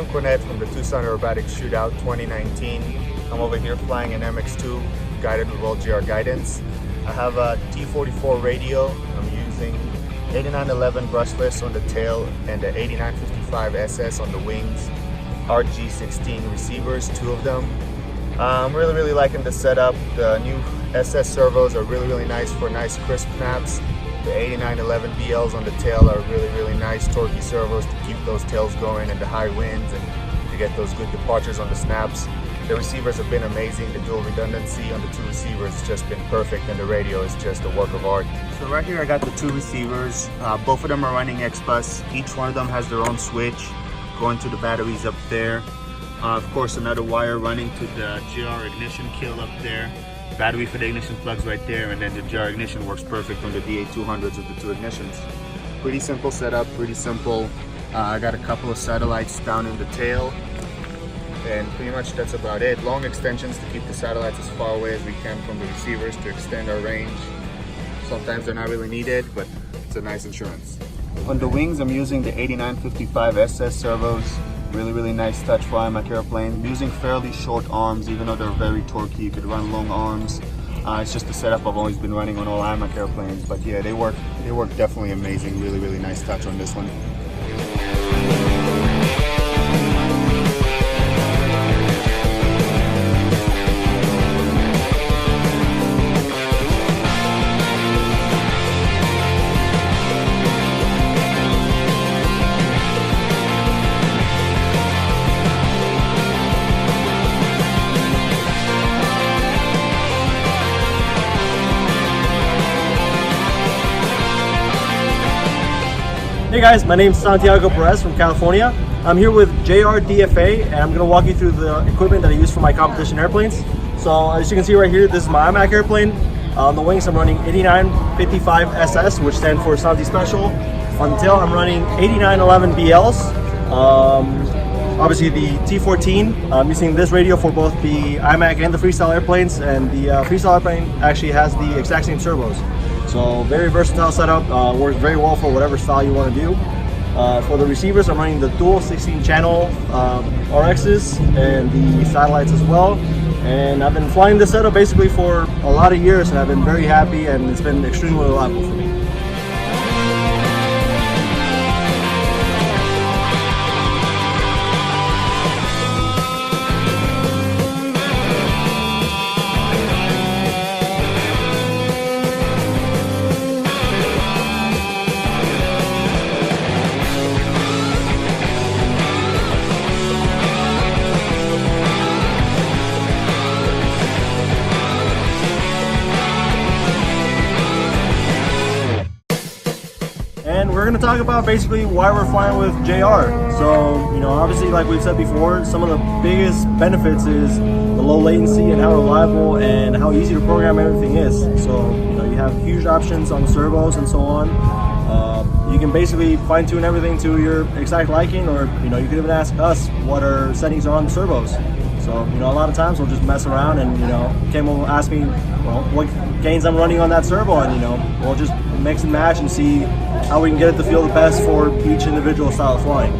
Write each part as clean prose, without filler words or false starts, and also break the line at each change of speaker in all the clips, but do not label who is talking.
from the Tucson Aerobatic Shootout 2019. I'm over here flying an MX2 guided with Vol.03 guidance. I have a T44 radio. I'm using 8911 brushless on the tail and the 8955 SS on the wings. RG16 receivers, 2 of them. I'm really liking the setup. The new SS servos are really nice for nice crisp snaps. The 8911 BLs on the tail are really nice torquey servos to keep those tails going in the high winds and to get those good departures on the snaps. The receivers have been amazing. The dual redundancy on the 2 receivers has just been perfect, and the radio is just a work of art. So right here I got the 2 receivers. Both of them are running X-Bus. Each one of them has their own switch going to the batteries up there. Of course, another wire running to the GR ignition kill up there. Battery for the ignition plugs right there, and then the GR ignition works perfect on the DA200s with the 2 ignitions. Pretty simple setup, pretty simple. I got a couple of satellites down in the tail, and pretty much that's about it. Long extensions to keep the satellites as far away as we can from the receivers to extend our range. Sometimes they're not really needed, but it's a nice insurance. On the wings, I'm using the 8955 SS servos. Really nice touch for IMAC airplane. I'm using fairly short arms, even though they're very torquey. You could run long arms. It's just the setup I've always been running on all IMAC airplanes. But yeah, they work definitely amazing. Really nice touch on this one.
Hey guys, my name is Santiago Perez from California. I'm here with JR DFA, and I'm going to walk you through the equipment that I use for my competition airplanes. So as you can see right here, this is my IMAC airplane. On the wings I'm running 8955 SS, which stands for Santi Special. On the tail I'm running 8911 BLs. Obviously the T14, I'm using this radio for both the IMAC and the freestyle airplanes, and the freestyle airplane actually has the exact same servos. So very versatile setup, works very well for whatever style you want to do. For the receivers, I'm running the dual 16-channel RXs and the satellites as well. And I've been flying this setup basically for a lot of years, and I've been very happy, and it's been extremely reliable for me. And we're going to talk about basically why we're flying with JR. So, you know, obviously, like we've said before, some of the biggest benefits is the low latency and how reliable and how easy to program everything is. So, you know, you have huge options on the servos and so on. You can basically fine-tune everything to your exact liking, or, you know, you could even ask us what our settings are on the servos. So, you know, a lot of times we'll just mess around and, you know, Kim will ask me, well, what gains I'm running on that servo, and, you know, we'll just mix and match and see how we can get it to feel the best for each individual style of flying.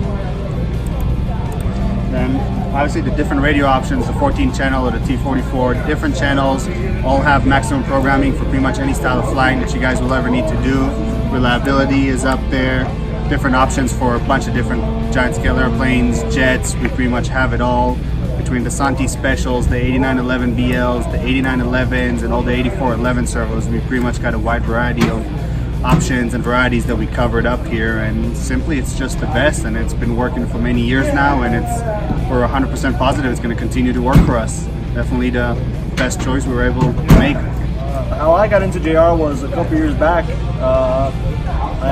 And obviously the different radio options, the 14 channel or the T44, different channels all have maximum programming for pretty much any style of flying that you guys will ever need to do. Reliability is up there, different options for a bunch of different giant scale airplanes, jets. We pretty much have it all. Between the Santi Specials, the 8911 BLs, the 8911s, and all the 8411 servos, we pretty much got a wide variety of options and varieties that we covered up here, and simply it's just the best, and it's been working for many years now, and we're 100% positive it's going to continue to work for us. Definitely the best choice we were able to make.
How I got into JR was a couple years back. I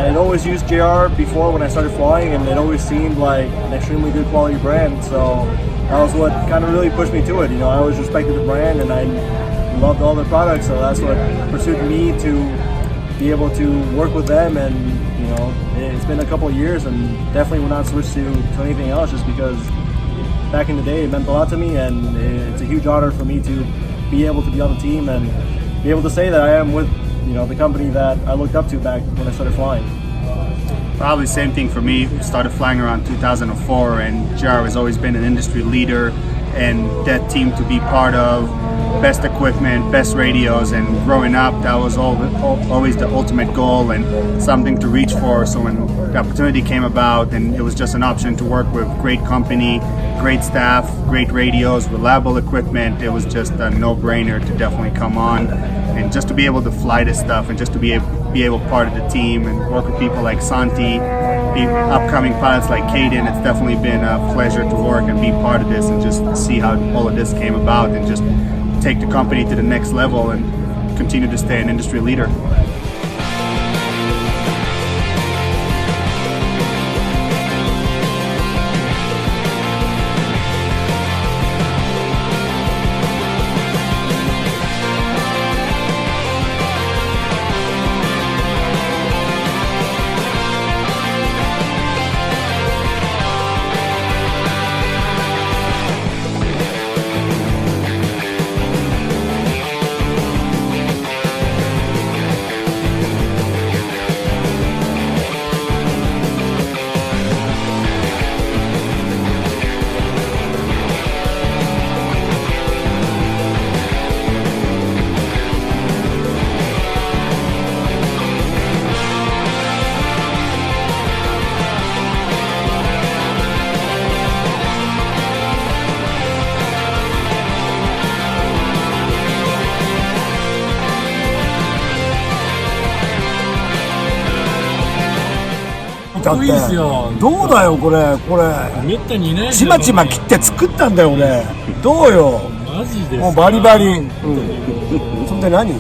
had always used JR before when I started flying, and it always seemed like an extremely good quality brand, so that was what kind of really pushed me to it. You know, I always respected the brand and I loved all their products, so that's what pursued me to be able to work with them. And, you know, it's been a couple of years, and definitely will not switch to anything else, just because back in the day it meant a lot to me, and it's a huge honor for me to be able to be on the team and be able to say that I am with, you know, the company that I looked up to back when I started flying.
Probably same thing for me. Started flying around 2004, and JR has always been an industry leader, and that team to be part of, best equipment, best radios, and growing up, that was always the ultimate goal and something to reach for. So when the opportunity came about, and it was just an option to work with great company, great staff, great radios, reliable equipment, it was just a no-brainer to definitely come on, and just to be able to fly this stuff, and just to be able part of the team and work with people like Santi, upcoming pilots like Caden. It's definitely been a pleasure to work and be part of this and just see how all of this came about, and just take the company to the next level and continue to stay an industry leader.
かっこいいですよ。どうだよこれめったにいないですよ。ちまちま切って作ったんだよ俺。どうよ。マジですか。もうバリバリ。そんで何？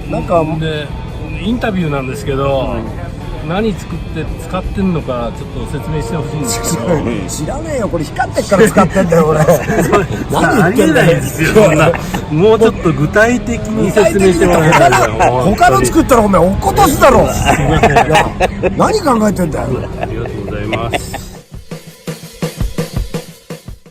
なんかでインタビューなんですけど、何作って使ってんのかちょっと説明してほしいんですけど。知らねえよこれ光ってっから使ってんだよ俺。何言ってんだよ。
もうちょっと具体的に説明してもらえないかな。
他の作ったらお前落っことすだろ。何考えてんだよ。
ありがとうございます。